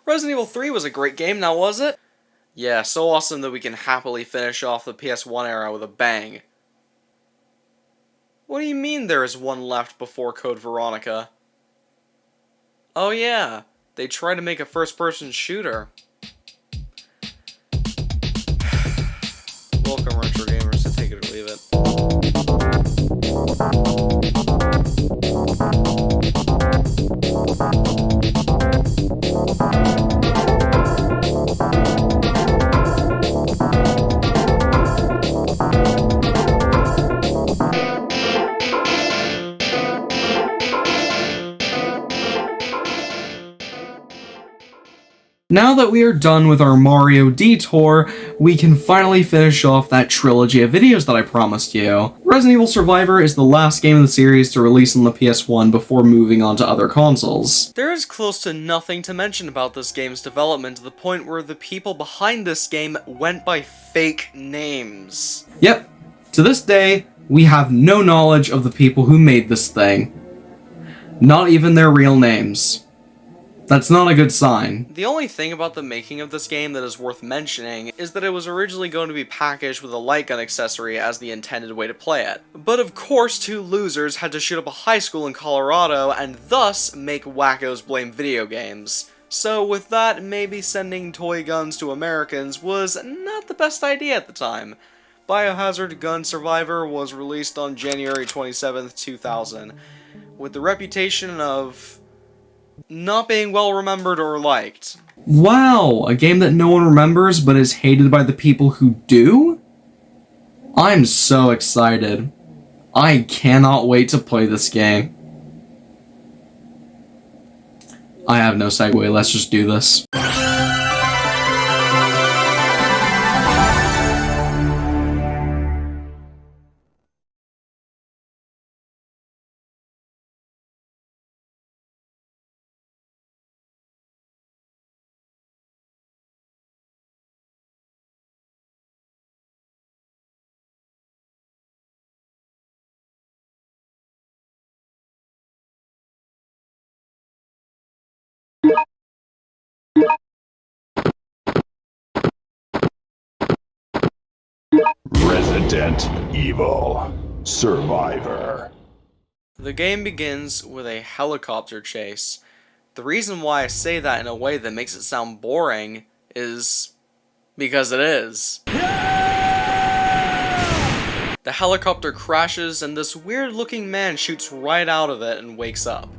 Resident Evil 3 was a great game, now was it? Yeah, so awesome that we can happily finish off the PS1 era with a bang. What do you mean there is one left before Code Veronica? Oh yeah, they tried to make a first-person shooter. Welcome, retro gamers, so take it or leave it. Now that we are done with our Mario detour, we can finally finish off that trilogy of videos that I promised you. Resident Evil Survivor is the last game in the series to release on the PS1 before moving on to other consoles. There is close to nothing to mention about this game's development to the point where the people behind this game went by fake names. Yep, to this day, we have no knowledge of the people who made this thing. Not even their real names. That's not a good sign. The only thing about the making of this game that is worth mentioning is that it was originally going to be packaged with a light gun accessory as the intended way to play it. But of course, two losers had to shoot up a high school in Colorado and thus make wackos blame video games. So with that, maybe sending toy guns to Americans was not the best idea at the time. Biohazard Gun Survivor was released on January 27th, 2000, with the reputation of not being well remembered or liked. Wow, a game that no one remembers but is hated by the people who do? I'm so excited. I cannot wait to play this game. I have no segue, let's just do this. Resident Evil Survivor. The game begins with a helicopter chase. The reason why I say that in a way that makes it sound boring is because it is. The helicopter crashes and this weird looking man shoots right out of it and wakes up.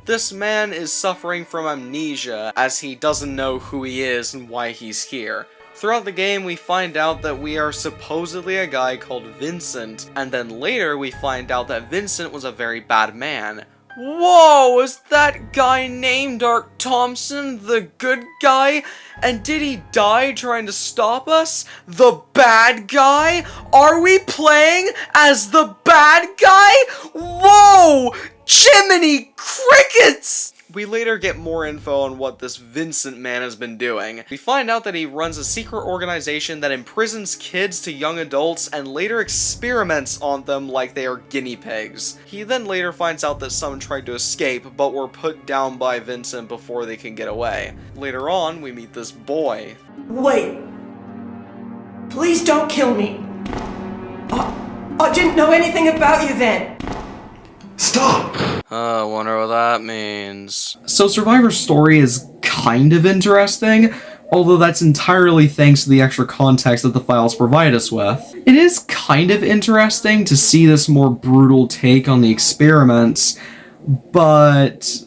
This man is suffering from amnesia as he doesn't know who he is and why he's here. Throughout the game, we find out that we are supposedly a guy called Vincent, and then later we find out that Vincent was a very bad man. Whoa, is that guy named Art Thompson the good guy? And did he die trying to stop us? The bad guy? Are we playing as the bad guy? Whoa! Jiminy Crickets! We later get more info on what this Vincent man has been doing. We find out that he runs a secret organization that imprisons kids to young adults and later experiments on them like they are guinea pigs. He then later finds out that some tried to escape but were put down by Vincent before they can get away. Later on, we meet this boy. Wait. Please don't kill me. I didn't know anything about you then. Stop! I wonder what that means. So Survivor's story is kind of interesting, although that's entirely thanks to the extra context that the files provide us with. It is kind of interesting to see this more brutal take on the experiments, but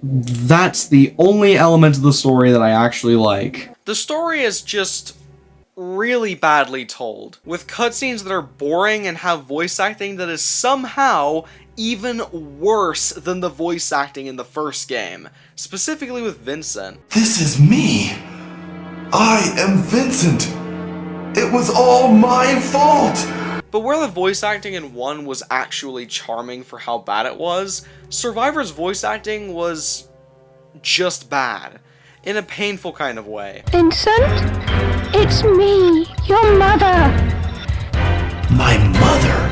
that's the only element of the story that I actually like. The story is just really badly told, with cutscenes that are boring and have voice acting that is somehow even worse than the voice acting in the first game, specifically with Vincent. This is me! I am Vincent! It was all my fault! But where the voice acting in 1 was actually charming for how bad it was, Survivor's voice acting was just bad, in a painful kind of way. Vincent, it's me, your mother. My mother?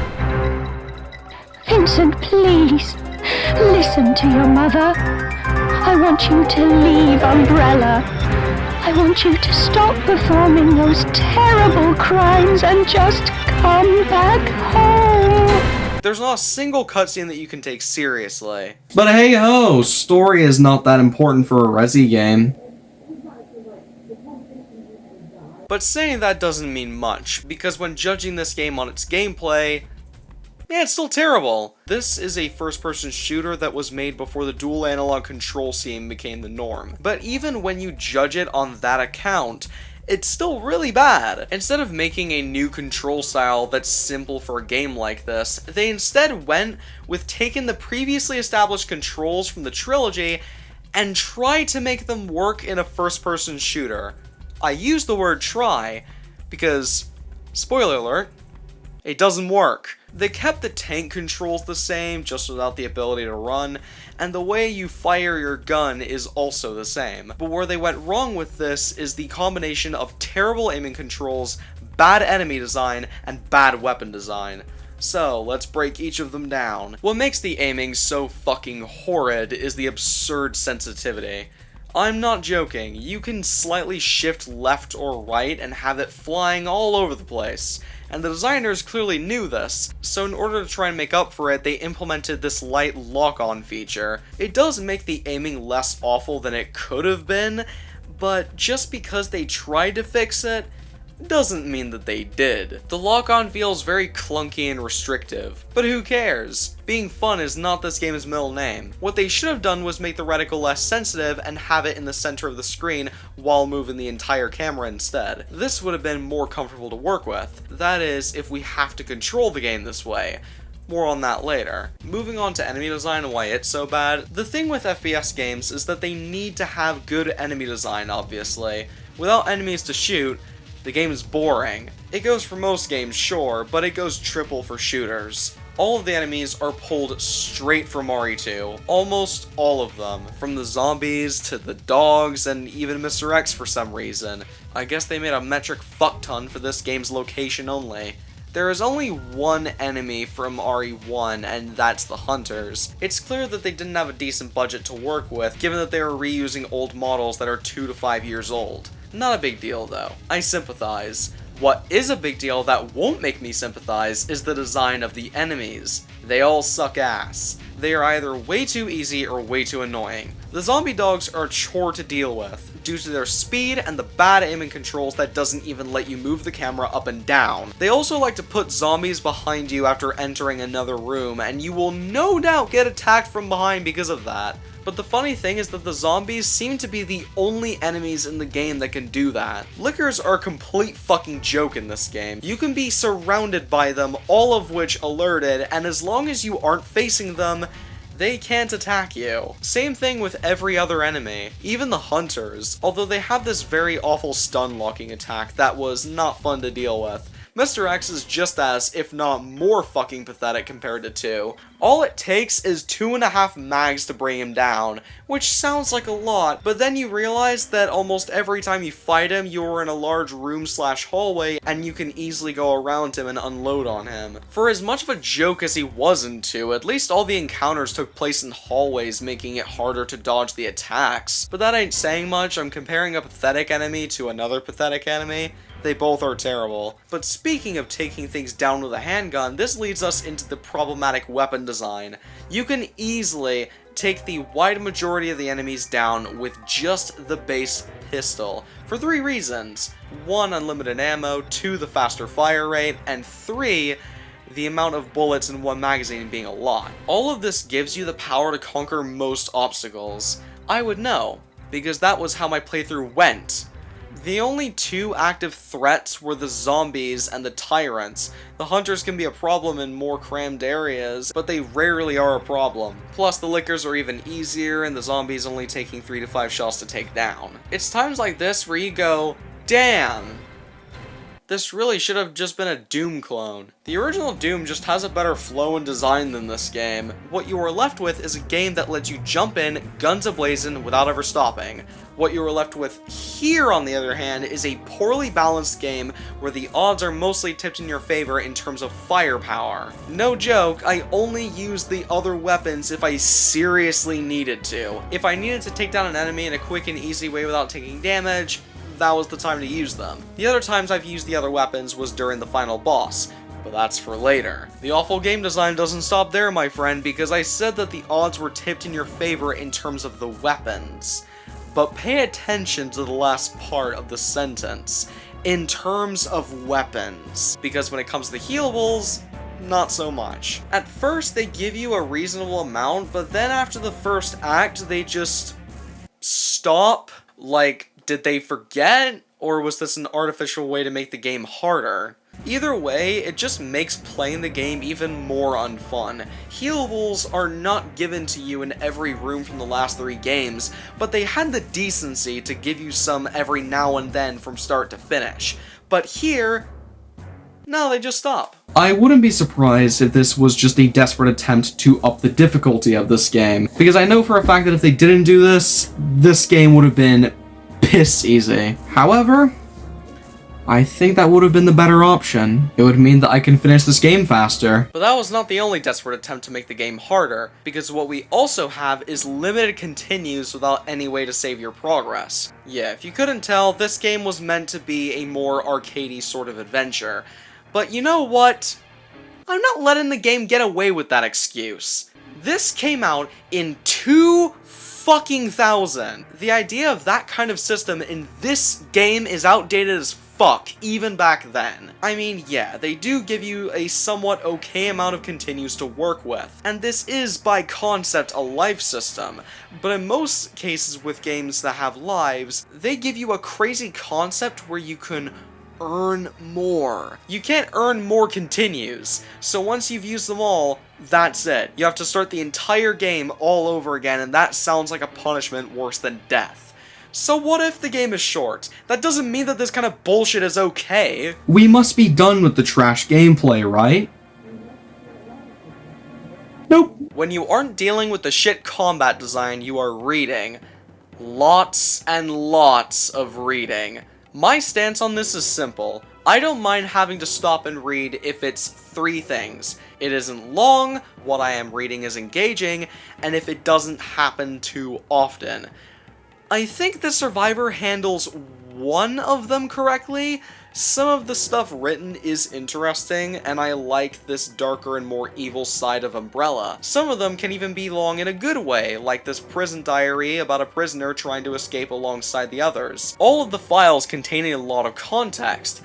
Vincent, please, listen to your mother. I want you to leave Umbrella. I want you to stop performing those terrible crimes and just come back home. There's not a single cutscene that you can take seriously. But hey ho, story is not that important for a Resi game. But saying that doesn't mean much, because when judging this game on its gameplay, yeah, it's still terrible. This is a first-person shooter that was made before the dual analog control scheme became the norm. But even when you judge it on that account, it's still really bad. Instead of making a new control style that's simple for a game like this, they instead went with taking the previously established controls from the trilogy and tried to make them work in a first-person shooter. I use the word try because, spoiler alert, it doesn't work. They kept the tank controls the same, just without the ability to run, and the way you fire your gun is also the same. But where they went wrong with this is the combination of terrible aiming controls, bad enemy design, and bad weapon design. So, let's break each of them down. What makes the aiming so fucking horrid is the absurd sensitivity. I'm not joking, you can slightly shift left or right and have it flying all over the place. And the designers clearly knew this, so in order to try and make up for it, they implemented this light lock-on feature. It does make the aiming less awful than it could have been, but just because they tried to fix it, doesn't mean that they did. The lock-on feels very clunky and restrictive, but who cares? Being fun is not this game's middle name. What they should have done was make the reticle less sensitive and have it in the center of the screen while moving the entire camera instead. This would have been more comfortable to work with. That is, if we have to control the game this way. More on that later. Moving on to enemy design and why it's so bad, the thing with FPS games is that they need to have good enemy design, obviously. Without enemies to shoot, the game is boring. It goes for most games, sure, but it goes triple for shooters. All of the enemies are pulled straight from RE2. Almost all of them. From the zombies, to the dogs, and even Mr. X for some reason. I guess they made a metric fuckton for this game's location only. There is only one enemy from RE1, and that's the Hunters. It's clear that they didn't have a decent budget to work with, given that they were reusing old models that are 2 to 5 years old. Not a big deal though. I sympathize. What is a big deal that won't make me sympathize is the design of the enemies. They all suck ass. They are either way too easy or way too annoying. The zombie dogs are a chore to deal with, due to their speed and the bad aiming controls that doesn't even let you move the camera up and down. They also like to put zombies behind you after entering another room, and you will no doubt get attacked from behind because of that. But the funny thing is that the zombies seem to be the only enemies in the game that can do that. Lickers are a complete fucking joke in this game. You can be surrounded by them, all of which alerted, and as long as you aren't facing them, they can't attack you. Same thing with every other enemy, even the Hunters, although they have this very awful stun locking attack that was not fun to deal with. Mr. X is just as, if not more fucking pathetic compared to 2. All it takes is 2.5 mags to bring him down, which sounds like a lot, but then you realize that almost every time you fight him, you're in a large room/hallway, and you can easily go around him and unload on him. For as much of a joke as he was in 2, at least all the encounters took place in hallways, making it harder to dodge the attacks. But that ain't saying much. I'm comparing a pathetic enemy to another pathetic enemy. They both are terrible. But speaking of taking things down with a handgun, this leads us into the problematic weapon design. You can easily take the wide majority of the enemies down with just the base pistol, for 3 reasons. 1, unlimited ammo, 2, the faster fire rate, and 3, the amount of bullets in one magazine being a lot. All of this gives you the power to conquer most obstacles. I would know, because that was how my playthrough went. The only 2 active threats were the zombies and the tyrants. The Hunters can be a problem in more crammed areas, but they rarely are a problem. Plus, the Lickers are even easier, and the zombies only taking 3 to 5 shots to take down. It's times like this where you go, damn! This really should have just been a Doom clone. The original Doom just has a better flow and design than this game. What you are left with is a game that lets you jump in, guns a-blazing, without ever stopping. What you are left with here, on the other hand, is a poorly balanced game where the odds are mostly tipped in your favor in terms of firepower. No joke, I only used the other weapons if I seriously needed to. If I needed to take down an enemy in a quick and easy way without taking damage, that was the time to use them. The other times I've used the other weapons was during the final boss, but that's for later. The awful game design doesn't stop there, my friend, because I said that the odds were tipped in your favor in terms of the weapons. But pay attention to the last part of the sentence. In terms of weapons. Because when it comes to the healables, not so much. At first, they give you a reasonable amount, but then after the first act, they just stop. Like, did they forget? Or was this an artificial way to make the game harder? Either way, it just makes playing the game even more unfun. Healables are not given to you in every room from the last 3 games, but they had the decency to give you some every now and then from start to finish. But here, no, they just stop. I wouldn't be surprised if this was just a desperate attempt to up the difficulty of this game, because I know for a fact that if they didn't do this, this game would have been piss easy. However, I think that would have been the better option. It would mean that I can finish this game faster. But that was not the only desperate attempt to make the game harder, because what we also have is limited continues without any way to save your progress. Yeah, if you couldn't tell, this game was meant to be a more arcadey sort of adventure. But you know what? I'm not letting the game get away with that excuse. This came out in 2000. The idea of that kind of system in this game is outdated as fuck, even back then. I mean, yeah, they do give you a somewhat okay amount of continues to work with, and this is, by concept, a life system, but in most cases with games that have lives, they give you a crazy concept where you can earn more. You can't earn more continues, so once you've used them all, that's it. You have to start the entire game all over again, and that sounds like a punishment worse than death. So what if the game is short? That doesn't mean that this kind of bullshit is okay. We must be done with the trash gameplay, right? Nope. When you aren't dealing with the shit combat design, you are reading. Lots and lots of reading. My stance on this is simple. I don't mind having to stop and read if it's 3 things. It isn't long, what I am reading is engaging, and if it doesn't happen too often. I think the Survivor handles one of them correctly. Some of the stuff written is interesting, and I like this darker and more evil side of Umbrella. Some of them can even be long in a good way, like this prison diary about a prisoner trying to escape alongside the others. All of the files containing a lot of context.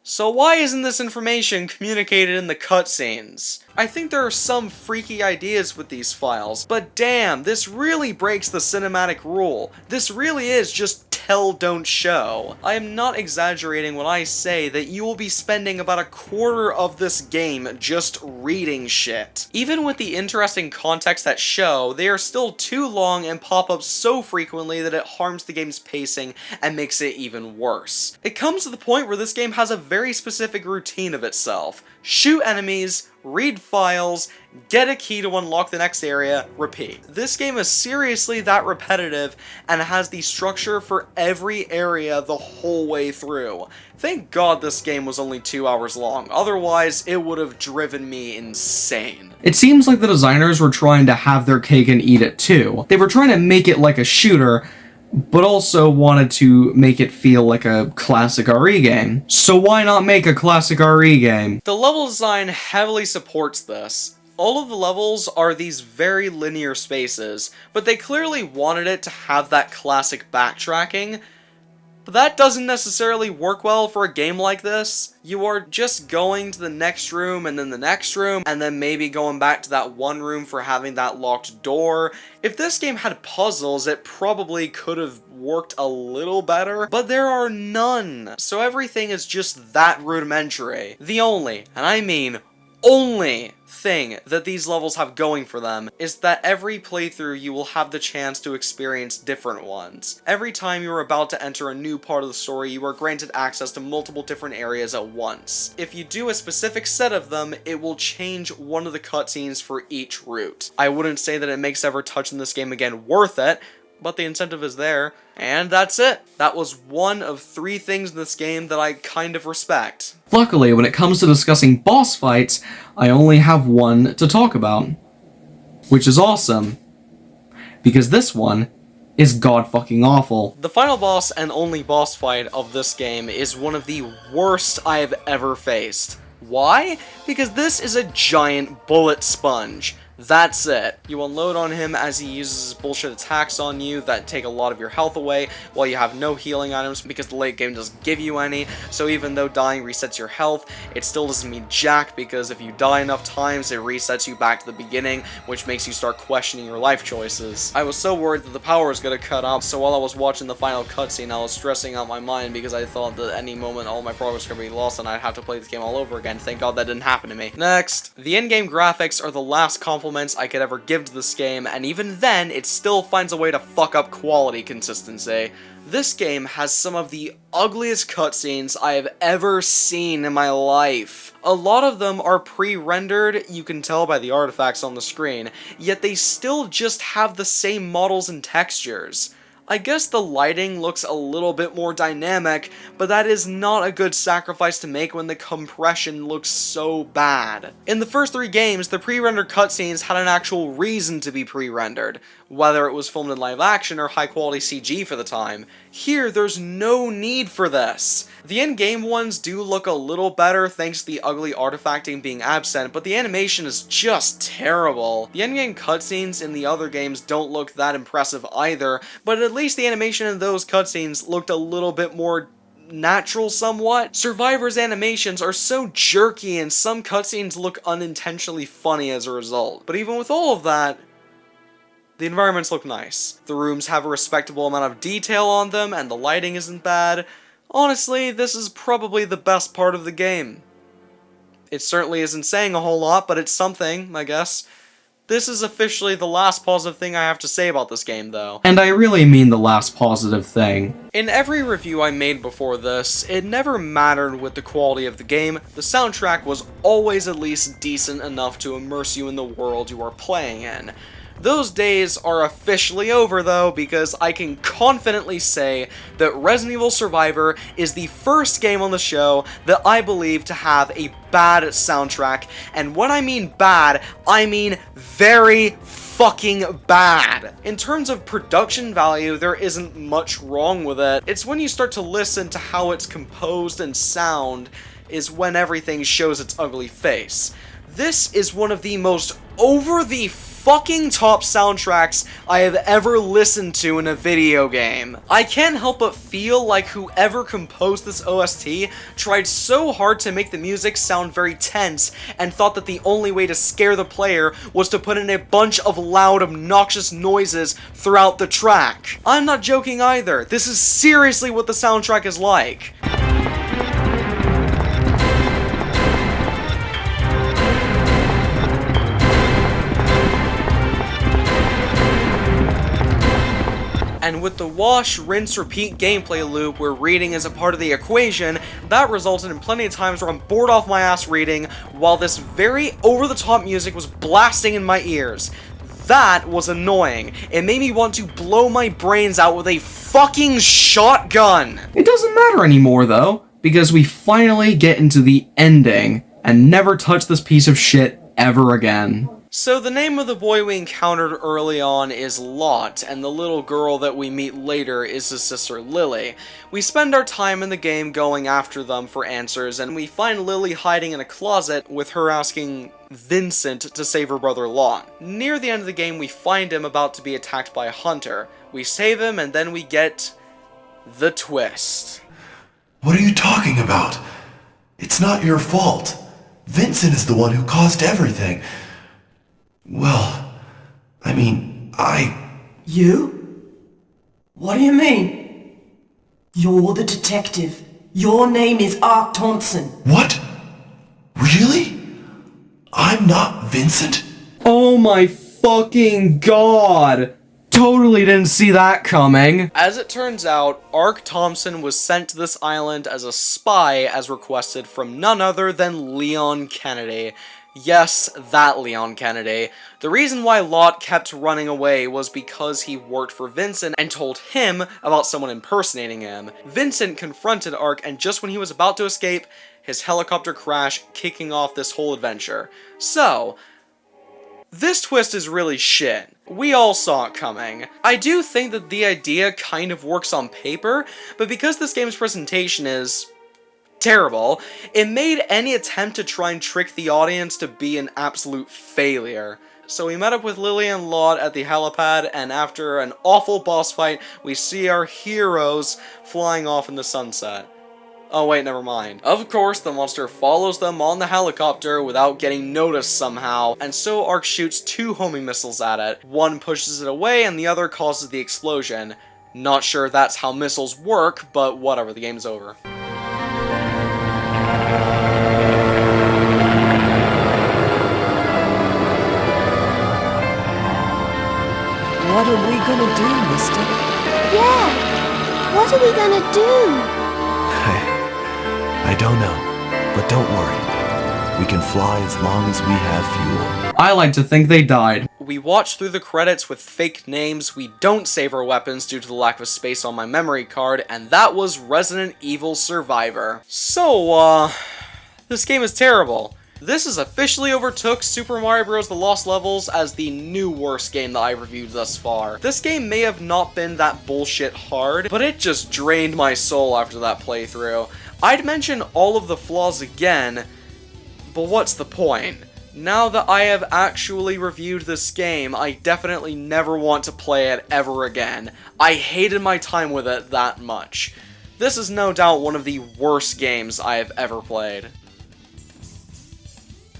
So why isn't this information communicated in the cutscenes? I think there are some freaky ideas with these files, but damn, this really breaks the cinematic rule. This really is just tell, don't show. I am not exaggerating when I say that you will be spending about a quarter of this game just reading shit. Even with the interesting context that show, they are still too long and pop up so frequently that it harms the game's pacing and makes it even worse. It comes to the point where this game has a very specific routine of itself. Shoot enemies, read files, get a key to unlock the next area, repeat. This game is seriously that repetitive and has the structure for every area the whole way through. Thank God this game was only 2 hours long, otherwise it would have driven me insane. It seems like the designers were trying to have their cake and eat it too. They were trying to make it like a shooter, but also wanted to make it feel like a classic RE game. So why not make a classic RE game? The level design heavily supports this. All of the levels are these very linear spaces, but they clearly wanted it to have that classic backtracking. But that doesn't necessarily work well for a game like this. You are just going to the next room and then the next room and then maybe going back to that one room for having that locked door. If this game had puzzles, it probably could have worked a little better, but there are none. So everything is just that rudimentary. The only, and I mean only, thing that these levels have going for them is that every playthrough you will have the chance to experience different ones. Every time you are about to enter a new part of the story, you are granted access to multiple different areas at once. If you do a specific set of them, it will change one of the cutscenes for each route. I wouldn't say that it makes ever touching this game again worth it, but the incentive is there. And that's it. That was one of 3 things in this game that I kind of respect. Luckily, when it comes to discussing boss fights, I only have one to talk about. Which is awesome. Because this one is god-fucking awful. The final boss and only boss fight of this game is one of the worst I have ever faced. Why? Because this is a giant bullet sponge. That's it. You unload on him as he uses his bullshit attacks on you that take a lot of your health away, while you have no healing items because the late game doesn't give you any, so even though dying resets your health, it still doesn't mean jack, because if you die enough times, it resets you back to the beginning, which makes you start questioning your life choices. I was so worried that the power was gonna cut out, so while I was watching the final cutscene, I was stressing out my mind because I thought that at any moment all my progress was gonna be lost and I'd have to play this game all over again. Thank God that didn't happen to me. Next, the in-game graphics are the last compliment I could ever give to this game, and even then, it still finds a way to fuck up quality consistency. This game has some of the ugliest cutscenes I have ever seen in my life. A lot of them are pre-rendered, you can tell by the artifacts on the screen, yet they still just have the same models and textures. I guess the lighting looks a little bit more dynamic, but that is not a good sacrifice to make when the compression looks so bad. In the first 3 games, the pre-rendered cutscenes had an actual reason to be pre-rendered, whether it was filmed in live action or high-quality CG for the time. Here, there's no need for this. The in-game ones do look a little better thanks to the ugly artifacting being absent, but the animation is just terrible. The in-game cutscenes in the other games don't look that impressive either, but at least the animation in those cutscenes looked a little bit more natural somewhat. Survivor's animations are so jerky and some cutscenes look unintentionally funny as a result. But even with all of that, the environments look nice. The rooms have a respectable amount of detail on them, and the lighting isn't bad. Honestly, this is probably the best part of the game. It certainly isn't saying a whole lot, but it's something, I guess. This is officially the last positive thing I have to say about this game, though. And I really mean the last positive thing. In every review I made before this, it never mattered with the quality of the game, the soundtrack was always at least decent enough to immerse you in the world you are playing in. Those days are officially over though, because I can confidently say that Resident Evil Survivor is the first game on the show that I believe to have a bad soundtrack, and when I mean bad, I mean very fucking bad. In terms of production value, there isn't much wrong with it. It's when you start to listen to how it's composed and sound is when everything shows its ugly face. This is one of the most over-the-fucking top soundtracks I have ever listened to in a video game. I can't help but feel like whoever composed this OST tried so hard to make the music sound very tense and thought that the only way to scare the player was to put in a bunch of loud, obnoxious noises throughout the track. I'm not joking either. This is seriously what the soundtrack is like. And with the wash, rinse, repeat gameplay loop where reading is a part of the equation, that resulted in plenty of times where I'm bored off my ass reading while this very over-the-top music was blasting in my ears. That was annoying. It made me want to blow my brains out with a fucking shotgun. It doesn't matter anymore though, because we finally get into the ending and never touch this piece of shit ever again. So the name of the boy we encountered early on is Lot, and the little girl that we meet later is his sister Lily. We spend our time in the game going after them for answers, and we find Lily hiding in a closet with her asking Vincent to save her brother Lot. Near the end of the game, we find him about to be attacked by a hunter. We save him, and then we get the twist. What are you talking about? It's not your fault. Vincent is the one who caused everything. Well, I mean, You? What do you mean? You're the detective. Your name is Ark Thompson. What? Really? I'm not Vincent? Oh my fucking god! Totally didn't see that coming. As it turns out, Ark Thompson was sent to this island as a spy as requested from none other than Leon Kennedy. Yes, that Leon Kennedy. The reason why Lot kept running away was because he worked for Vincent and told him about someone impersonating him. Vincent confronted Ark, and just when he was about to escape, his helicopter crashed, kicking off this whole adventure. So, this twist is really shit. We all saw it coming. I do think that the idea kind of works on paper, but because this game's presentation is terrible, it made any attempt to try and trick the audience to be an absolute failure. So we met up with Lily and Laud at the helipad, and after an awful boss fight, we see our heroes flying off in the sunset. Oh wait, never mind. Of course, the monster follows them on the helicopter without getting noticed somehow, and so Ark shoots 2 homing missiles at it. One pushes it away, and the other causes the explosion. Not sure that's how missiles work, but whatever, the game's over. What are we gonna do, mister? Yeah, what are we gonna do? I don't know, but don't worry. We can fly as long as we have fuel. I like to think they died. We watch through the credits with fake names, we don't save our weapons due to the lack of space on my memory card, and that was Resident Evil Survivor. So, this game is terrible. This has officially overtook Super Mario Bros. The Lost Levels as the new worst game that I've reviewed thus far. This game may have not been that bullshit hard, but it just drained my soul after that playthrough. I'd mention all of the flaws again, but what's the point? Now that I have actually reviewed this game, I definitely never want to play it ever again. I hated my time with it that much. This is no doubt one of the worst games I have ever played.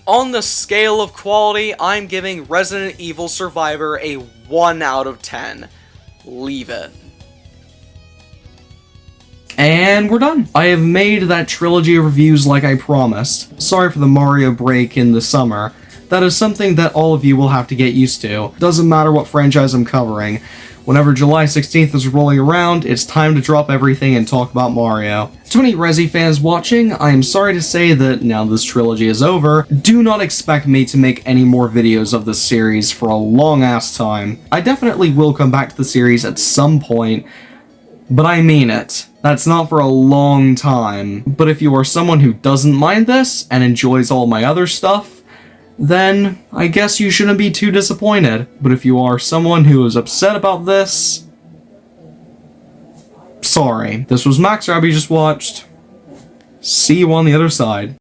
On the scale of quality, I'm giving Resident Evil Survivor a 1 out of 10. Leave it. And we're done. I have made that trilogy of reviews like I promised. Sorry for the Mario break in the summer. That is something that all of you will have to get used to. Doesn't matter what franchise I'm covering. Whenever July 16th is rolling around, it's time to drop everything and talk about Mario. To any Resi fans watching, I am sorry to say that now this trilogy is over, do not expect me to make any more videos of this series for a long ass time. I definitely will come back to the series at some point, but I mean it. That's not for a long time. But if you are someone who doesn't mind this and enjoys all my other stuff, then I guess you shouldn't be too disappointed. But if you are someone who is upset about this, sorry. This was Max Rabb you just watched. See you on the other side.